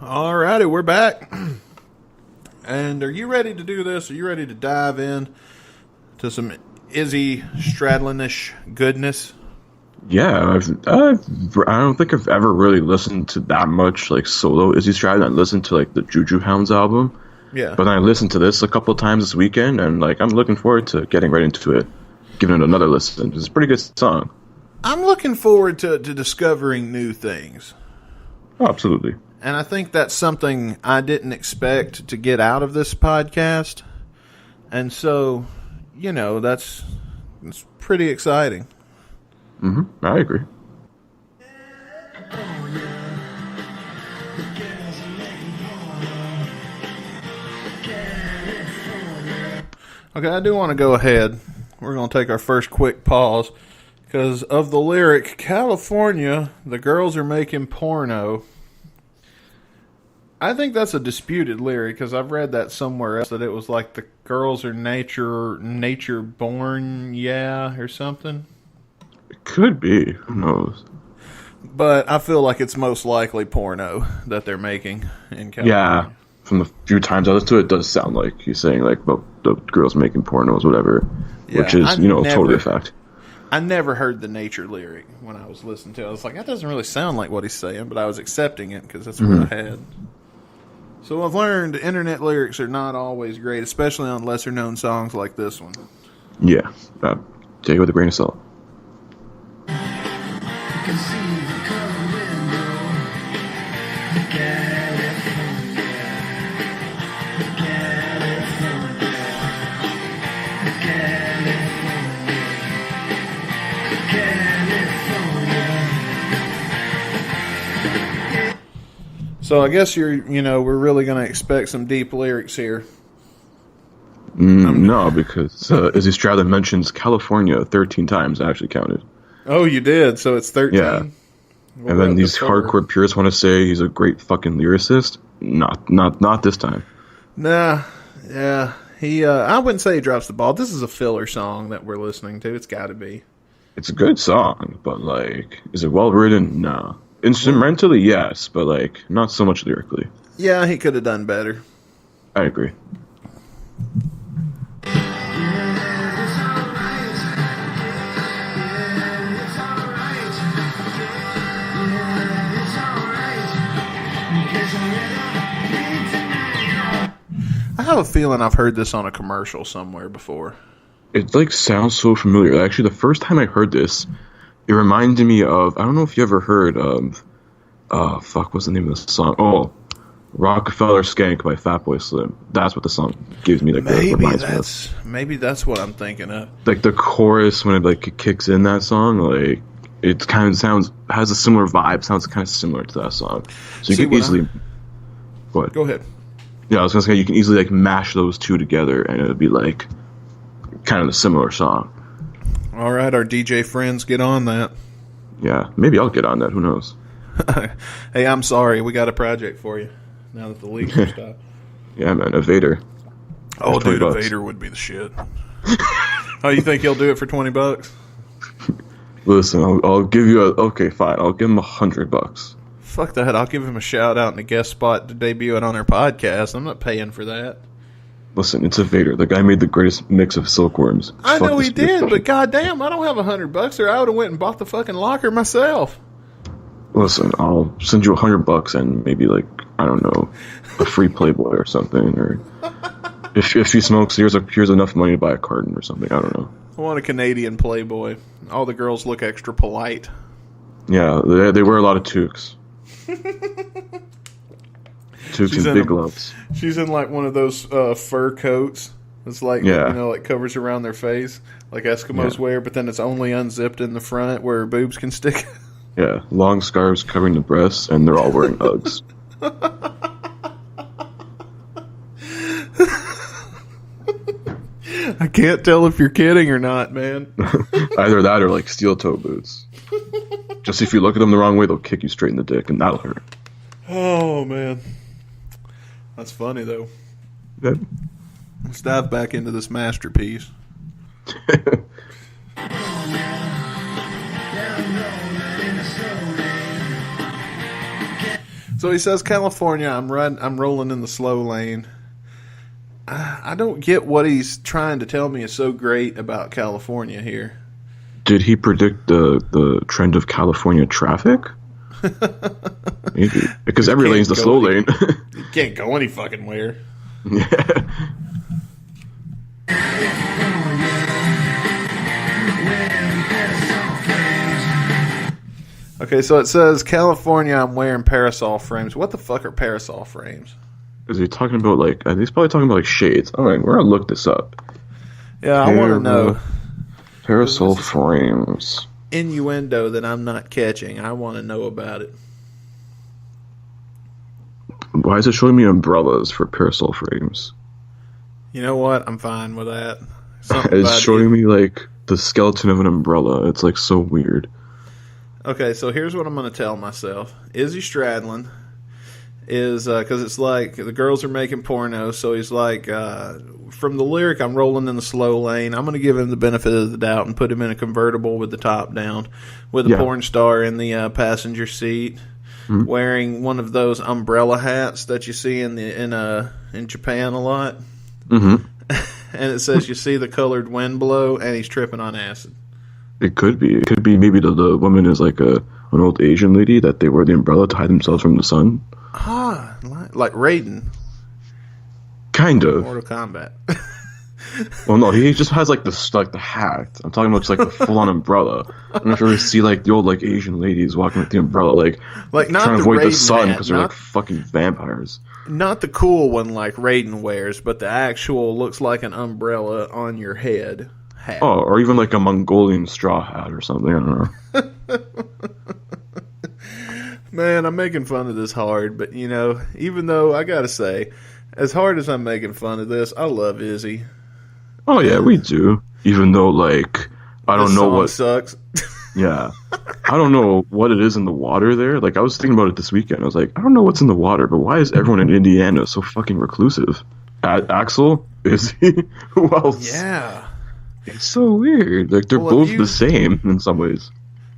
Alrighty, we're back. And are you ready to do this? Are you ready to dive in to some Izzy Stradlin-ish goodness? Yeah, I don't think I've ever really listened to that much like solo Izzy Stradlin. I listened to like the Juju Hounds album. Yeah. But then I listened to this a couple of times this weekend, and like I'm looking forward to getting right into it, giving it another listen. It's a pretty good song. I'm looking forward to discovering new things. Oh, absolutely. And I think that's something I didn't expect to get out of this podcast. And so, you know, it's pretty exciting. Mm-hmm. I agree. Okay, I do want to go ahead. We're going to take our first quick pause. Because of the lyric, California, the girls are making porno. I think that's a disputed lyric because I've read that somewhere else that it was like the girls are nature born, yeah, or something. It could be. Who knows? But I feel like it's most likely porno that they're making in California. Yeah, from the few times I listened to it, it does sound like he's saying like about the girls making pornos, whatever, yeah, which is totally a fact. I never heard the nature lyric when I was listening to it. I was like, that doesn't really sound like what he's saying, but I was accepting it because that's what I had. So I've learned internet lyrics are not always great, especially on lesser-known songs like this one. Yeah, take it with a grain of salt. So I guess we're really going to expect some deep lyrics here. No, because Izzy Stradlin mentions California 13 times. I actually counted. Oh, you did? So it's 13? Yeah. And then these hardcore purists want to say he's a great fucking lyricist. Not this time. Nah, yeah. I wouldn't say he drops the ball. This is a filler song that we're listening to. It's got to be. It's a good song, but like, is it well written? No. Instrumentally, yes, but like, not so much lyrically. Yeah, he could have done better. I agree. I have a feeling I've heard this on a commercial somewhere before. It like sounds so familiar. Actually, the first time I heard this, it reminded me of, I don't know if you ever heard of, what's the name of the song? Oh, Rockefeller Skank by Fatboy Slim. That's what the song gives me. Like, maybe that's what I'm thinking of. Like the chorus when it kicks in that song, like it kind of has a similar vibe. Sounds kind of similar to that song. So you can easily. What? Go ahead. Yeah, I was gonna say you can easily like mash those two together, and it would be like kind of a similar song. All right, our DJ friends, get on that. Yeah, maybe I'll get on that. Who knows? Hey, I'm sorry. We got a project for you now that the leaks are stopped. Yeah, man, a Vader. Oh, dude, a Vader would be the shit. Oh, you think he'll do it for $20? Listen, I'll give you okay, fine. I'll give him $100. Fuck that. I'll give him a shout out and a guest spot to debut it on our podcast. I'm not paying for that. Listen, it's a Vader. The guy made the greatest mix of silkworms. I know he did, but goddamn, I don't have $100 or I would have went and bought the fucking locker myself. Listen, I'll send you $100 and maybe like, I don't know, a free Playboy or something, or if he smokes, here's enough money to buy a carton or something. I don't know. I want a Canadian Playboy. All the girls look extra polite. Yeah, they wear a lot of toques. Toques and big gloves. She's in like one of those fur coats, It's like, like covers around their face, like Eskimos wear, but then it's only unzipped in the front where boobs can stick. Yeah, long scarves covering the breasts, and they're all wearing Uggs. I can't tell if you're kidding or not, man. Either that or like steel toe boots. Just if you look at them the wrong way, they'll kick you straight in the dick, and that'll hurt. Oh, man. That's funny, though. Yeah. Let's dive back into this masterpiece. So he says, California, I'm rolling in the slow lane. I don't get what he's trying to tell me is so great about California here. Did he predict the trend of California traffic? Maybe. Because every lane's the slow lane. You can't go any fucking where. Yeah. Okay, so it says, California, I'm wearing parasol frames. What the fuck are parasol frames? Is he talking about, like, he's probably talking about, like, shades. All right, we're going to look this up. Yeah, I want to know. Parasol frames. Innuendo that I'm not catching. I want to know about it. Why is it showing me umbrellas for parasol frames? You know what? I'm fine with that. It's showing me, like, the skeleton of an umbrella. It's, like, so weird. Okay, so here's what I'm going to tell myself. Izzy Stradlin is, because it's like the girls are making porno, so he's like, from the lyric, I'm rolling in the slow lane. I'm going to give him the benefit of the doubt and put him in a convertible with the top down, with a porn star in the passenger seat, wearing one of those umbrella hats that you see in Japan a lot. Mm-hmm. And it says, you see the colored wind blow, and he's tripping on acid. It could be. It could be maybe the woman is like an old Asian lady that they wear the umbrella to hide themselves from the sun. Ah, like Raiden. Kind of. Mortal Kombat. Well, no, he just has like the hat. I'm talking about just like the full-on umbrella. I don't know if you ever see like the old like Asian ladies walking with the umbrella, like not trying to avoid the sun hat, because they're like fucking vampires. Not the cool one like Raiden wears, but the actual looks like an umbrella on your head hat. Oh, or even like a Mongolian straw hat or something. I don't know. Man, I'm making fun of this hard, but you know, even though I gotta say, as hard as I'm making fun of this, I love Izzy. Oh yeah, we do. Even though like I don't know what sucks. Yeah, I don't know what it is in the water there. Like I was thinking about it this weekend. I was like, I don't know what's in the water, but why is everyone in Indiana so fucking reclusive? Axel, Izzy, who else? Yeah. It's so weird. Like they're both the same in some ways.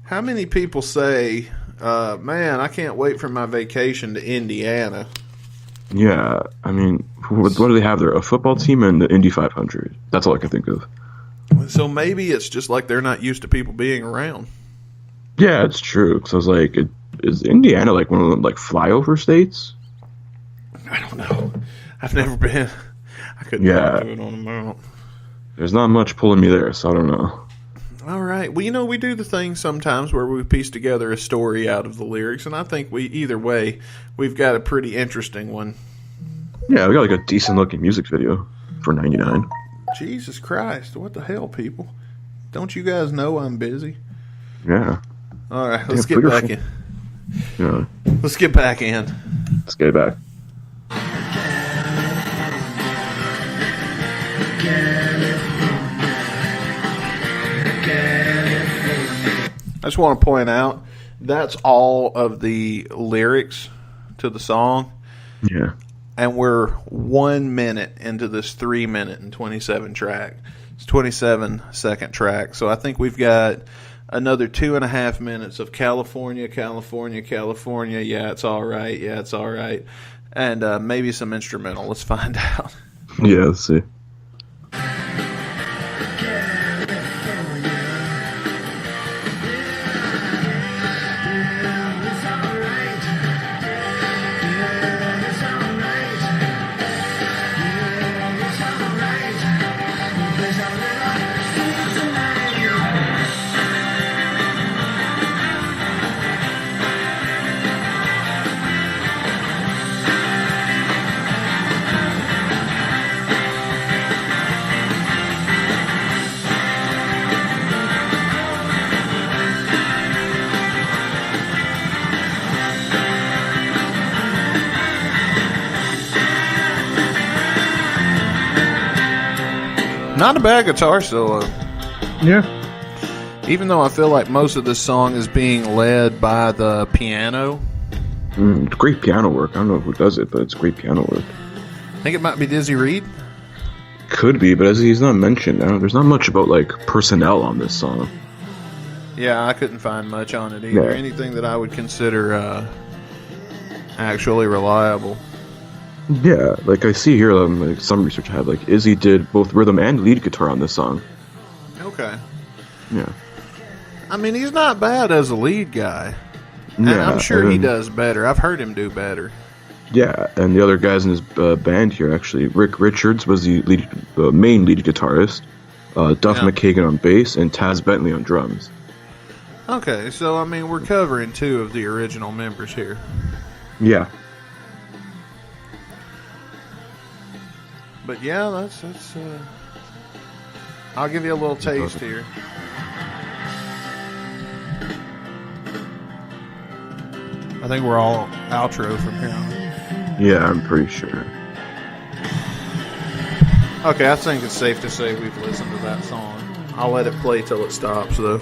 How many people say, "Man, I can't wait for my vacation to Indiana"? Yeah, I mean, what do they have there? A football team and the Indy 500. That's all I can think of. So maybe it's just like they're not used to people being around. Yeah, it's true. Because I was like, is Indiana like one of them like flyover states? I don't know. I've never been. I couldn't do it on a mount. There's not much pulling me there, so I don't know. All right. Well, you know, we do the thing sometimes where we piece together a story out of the lyrics, and I think either way, we've got a pretty interesting one. Yeah, we got like a decent-looking music video for $99. Jesus Christ. What the hell, people? Don't you guys know I'm busy? Yeah. All right, let's get back in. Yeah. Let's get back in. Let's get back. I just want to point out that's all of the lyrics to the song. Yeah. And we're 1 minute into this 3-minute and 27 track. It's 27-second track. So I think we've got another 2.5 minutes of California, California, California. Yeah, it's all right. Yeah, it's all right. And maybe some instrumental. Let's find out. Yeah, let's see. Not a bad guitar solo. Yeah. Even though I feel like most of this song is being led by the piano. It's great piano work. I don't know who does it, but it's great piano work. I think it might be Dizzy Reed. Could be, but as he's not mentioned, there's not much about like personnel on this song. Yeah, I couldn't find much on it either. Yeah. Anything that I would consider actually reliable. Yeah, like I see here, like some research I have, like Izzy did both rhythm and lead guitar on this song. Okay. Yeah. I mean, he's not bad as a lead guy. And Yeah, I'm sure and he then- does better. I've heard him do better. Yeah, and the other guys in his band here, actually, Rick Richards was the main lead guitarist, Duff Yeah. McKagan on bass, and Taz Bentley on drums. Okay, so I mean, we're covering two of the original members here. Yeah. But yeah, that's. I'll give you a little taste here. I think we're all outro from here on. Yeah, I'm pretty sure. Okay, I think it's safe to say we've listened to that song. I'll let it play till it stops, though.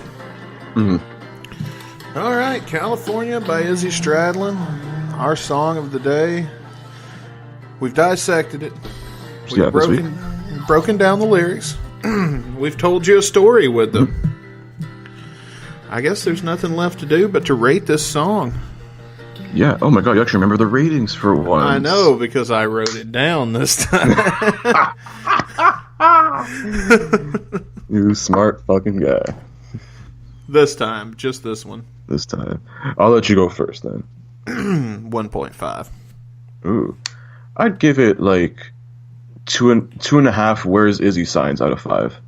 Mm-hmm. All right, California by Izzy Stradlin. Our song of the day. We've dissected it. We've Yeah, this week. broken down the lyrics. We've told you a story with them. I guess there's nothing left to do but to rate this song. Yeah, oh my god, you actually remember the ratings for once. I know, because I wrote it down this time. You smart fucking guy. This time, just this one. This time. I'll let you go first then. 1.5. Ooh. I'd give it like two and a half Where's Izzy signs out of 5.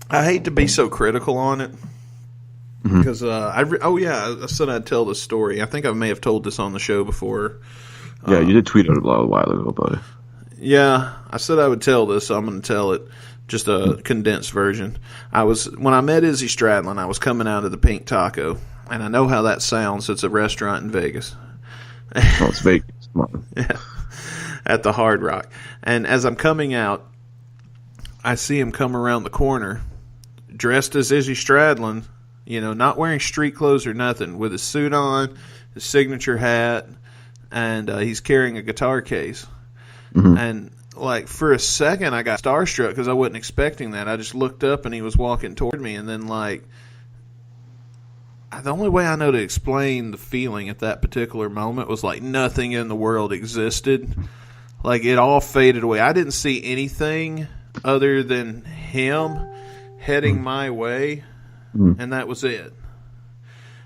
I hate to be so critical on it. Mm-hmm. Because, I said I'd tell the story. I think I may have told this on the show befar. Yeah, you did tweet it a while ago about it. Yeah, I said I would tell this, so I'm going to tell it. Just a condensed version. When I met Izzy Stradlin, I was coming out of the Pink Taco, and I know how that sounds. It's a restaurant in Vegas. Oh, it's Vegas. Come on. Yeah, at the Hard Rock. And as I'm coming out, I see him come around the corner, dressed as Izzy Stradlin, not wearing street clothes or nothing, with his suit on, his signature hat, and he's carrying a guitar case. Mm-hmm. And like for a second, I got starstruck because I wasn't expecting that. I just looked up and he was walking toward me, and then like the only way I know to explain the feeling at that particular moment was like nothing in the world existed. Like it all faded away. I didn't see anything other than him heading my way, and that was it.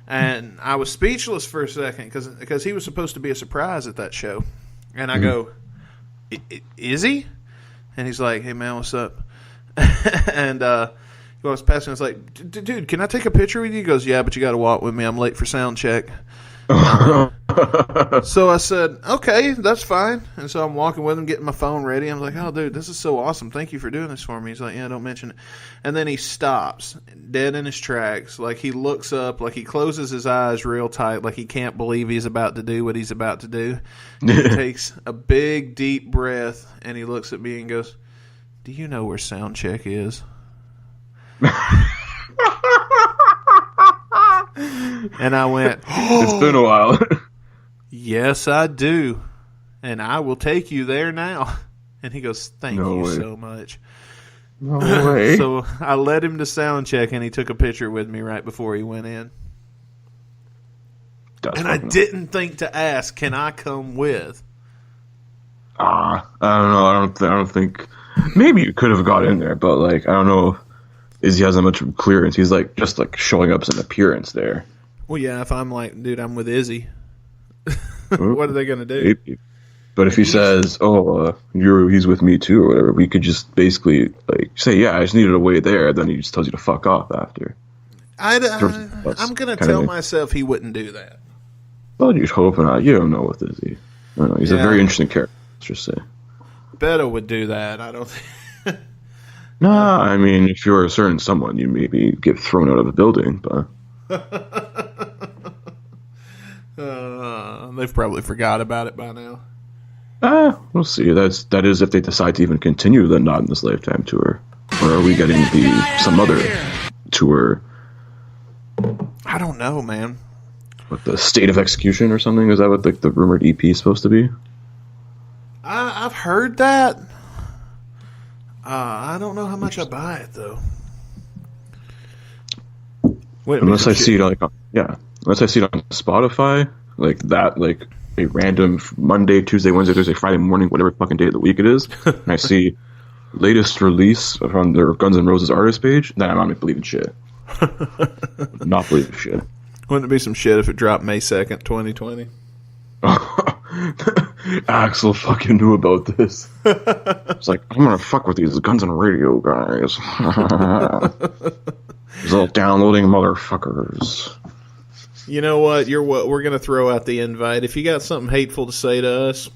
And I was speechless for a second because he was supposed to be a surprise at that show, and I go, "Is he?" And he's like, "Hey man, what's up?" And he walks past me. I was like, "Dude, can I take a picture with you?" He goes, "Yeah, but you got to walk with me. I'm late for sound check." So I said, "Okay, that's fine." And so I'm walking with him, getting my phone ready. I'm like, "Oh, dude, this is so awesome. Thank you for doing this for me." He's like, "Yeah, don't mention it." And then he stops, dead in his tracks. Like he looks up, like he closes his eyes real tight, like he can't believe he's about to do what he's about to do. And he takes a big, deep breath, and he looks at me and goes, "Do you know where sound check is?" And I went, It's been a while. "Yes, I do. And I will take you there now." And he goes, "Thank No you way. so much." No way. So I led him to sound check, and he took a picture with me right before he went in. That's And I fucking didn't think to ask, "Can I come with?" I don't know. I don't think. Maybe you could have got in there, but like I don't know if Izzy has that much clearance. He's like just like showing up as an appearance there. Well, yeah, if I'm like, "Dude, I'm with Izzy," what are they going to do? Maybe. But if he says, "Oh, he's with me too," or whatever, we could just basically like say, "Yeah, I just needed a way there." Then he just tells you to fuck off after. I'm going to tell myself he wouldn't do that. Well, you'd hope not. You don't know with Izzy. I don't know. He's a very interesting character. Let's just say. Beto would do that. I don't think. Nah, I mean, if you're a certain someone, you maybe get thrown out of a building, but. They've probably forgot about it by now. We'll see. That is if they decide to even continue the Not in This Lifetime tour, or are we getting some other tour? I don't know, man. What, the State of Execution or something? Is that what the rumored EP is supposed to be? I've heard that. I don't know how much I buy it though. Unless I see it on Spotify, like that, like a random Monday, Tuesday, Wednesday, Thursday, Friday morning, whatever fucking day of the week it is, and I see latest release from their Guns N' Roses artist page, then I'm not believing shit. Not believing shit. Wouldn't it be some shit if it dropped May 2nd, 2020? Axel fucking knew about this. It's like, I'm gonna fuck with these Guns N' Radio guys. These little downloading motherfuckers. You know what? We're gonna throw out the invite. If you got something hateful to say to us,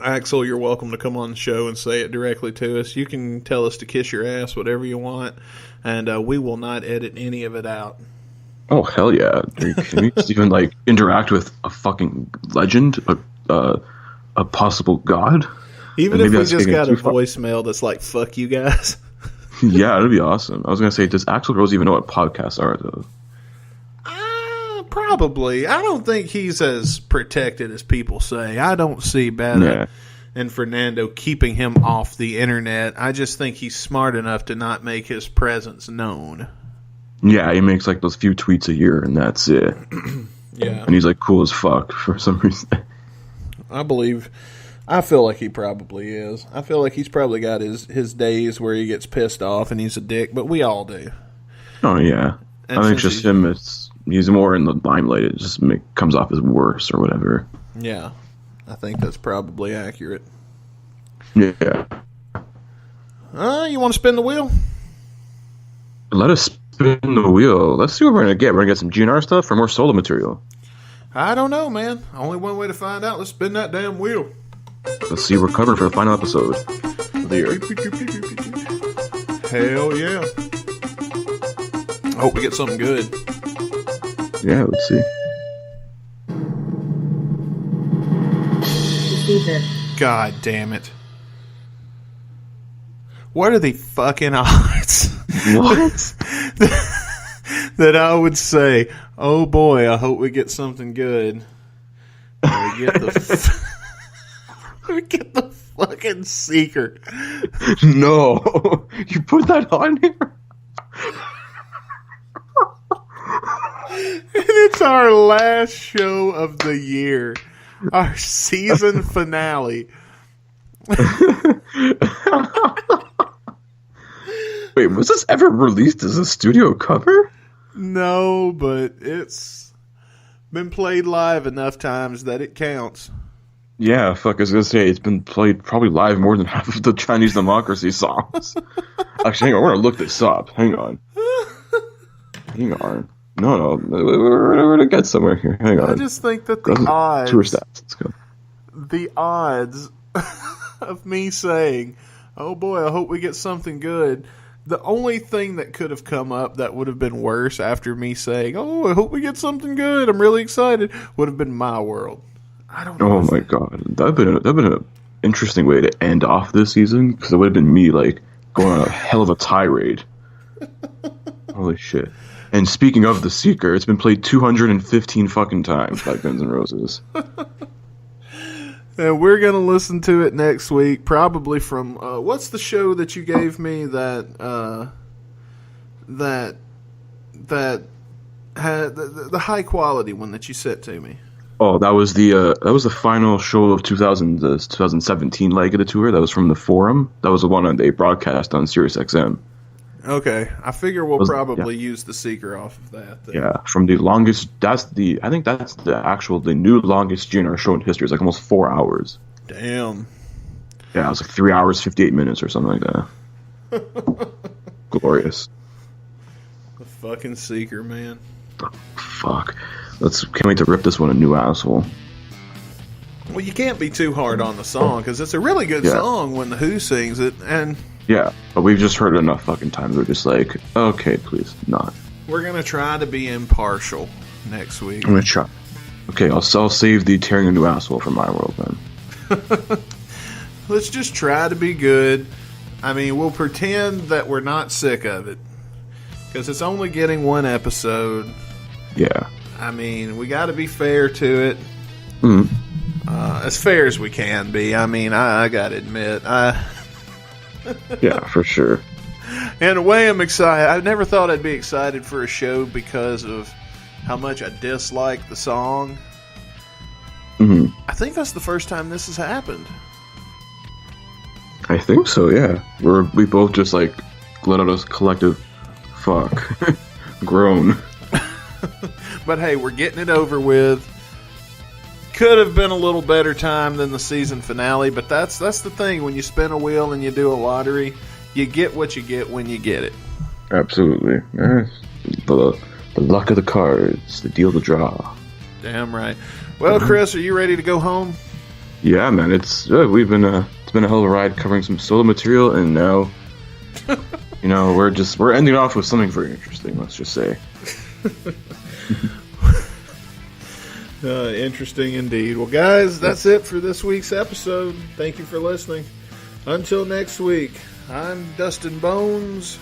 Axel, you're welcome to come on the show and say it directly to us. You can tell us to kiss your ass, whatever you want, and we will not edit any of it out. Oh, hell yeah. Can you just even, like, interact with a fucking legend? A possible god? Even if we just got a voicemail that's like, fuck you guys. Yeah, that'd be awesome. I was going to say, does Axl Rose even know what podcasts are, though? Probably. I don't think he's as protected as people say. I don't see Betta and Fernando keeping him off the internet. I just think he's smart enough to not make his presence known. Yeah, he makes like those few tweets a year, and that's it. Yeah. And he's like cool as fuck for some reason. I feel like he probably is. I feel like he's probably got his days where he gets pissed off and he's a dick, but we all do. Oh, yeah. And I think just him, he's more in the limelight. It just comes off as worse or whatever. Yeah. I think that's probably accurate. Yeah. You want to spin the wheel? Let us spin the wheel. Let's see what we're going to get. We're going to get some GNR stuff or more solo material. I don't know, man. Only one way to find out. Let's spin that damn wheel. Let's see what we're covering for the final episode of the year. Hell yeah. I hope we get something good. Yeah, let's see. God damn it. What are the fucking odds? What? That I would say, oh boy, I hope we get something good. We get the fucking Seeker. No. You put that on here? And it's our last show of the year. Our season finale. Wait, was this ever released as a studio cover? No, but it's been played live enough times that it counts. Yeah, fuck, I was gonna say, it's been played probably live more than half of the Chinese Democracy songs. Actually, hang on, we're gonna look this up. Hang on. No, we're gonna get somewhere here. Hang on. I just think that the odds... Tour stats, let's go. The odds of me saying, oh boy, I hope we get something good... The only thing that could have come up that would have been worse after me saying, oh, I hope we get something good, I'm really excited, would have been My World. I don't know. Oh my god. That'd been an interesting way to end off this season, because it would have been me, like, going on a hell of a tirade. Holy shit. And speaking of The Seeker, it's been played 215 fucking times by Guns N' Roses. And we're going to listen to it next week, probably from, what's the show that you gave me that had the high quality one that you sent to me? Oh, that was the final show of 2017 leg of the tour. That was from the Forum. That was the one that they broadcast on Sirius XM. Okay, I figure we'll probably use the Seeker off of that. Then. Yeah, from the longest. I think that's the new longest GNR show in history. It's like almost 4 hours. Damn. Yeah, it was like 3 hours 58 minutes or something like that. Glorious. The fucking Seeker, man. Oh, fuck. Can't wait to rip this one a new asshole. Well, you can't be too hard on the song because it's a really good song when the Who sings it, and. Yeah, but we've just heard it enough fucking times. We're just like, okay, please, not. We're going to try to be impartial next week. I'm going to try. Okay, I'll save the tearing a new asshole for My World then. Let's just try to be good. I mean, we'll pretend that we're not sick of it. Because it's only getting one episode. Yeah. I mean, we got to be fair to it. Mm. As fair as we can be. I mean, I got to admit. Yeah, for sure. In a way, I'm excited. I never thought I'd be excited for a show because of how much I dislike the song. Mm-hmm. I think that's the first time this has happened. I think so, yeah. We both just like let out a collective fuck. Groan. But hey, we're getting it over with. Could have been a little better time than the season finale, but that's the thing. When you spin a wheel and you do a lottery, you get what you get when you get it. Absolutely. The luck of the cards, the deal to draw. Damn right. Well, Chris, are you ready to go home? Yeah, man. It's been a hell of a ride covering some solo material, and now, we're ending off with something very interesting. Let's just say. Interesting indeed. Well, guys, that's it for this week's episode. Thank you for listening. Until next week, I'm Dustin Bones.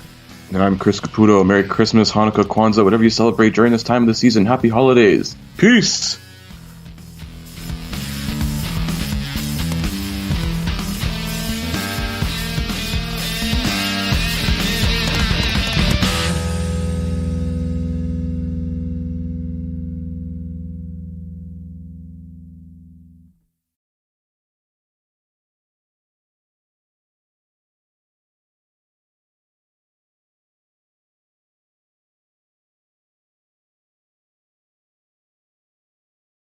And I'm Chris Caputo. Merry Christmas, Hanukkah, Kwanzaa, whatever you celebrate during this time of the season. Happy holidays. Peace.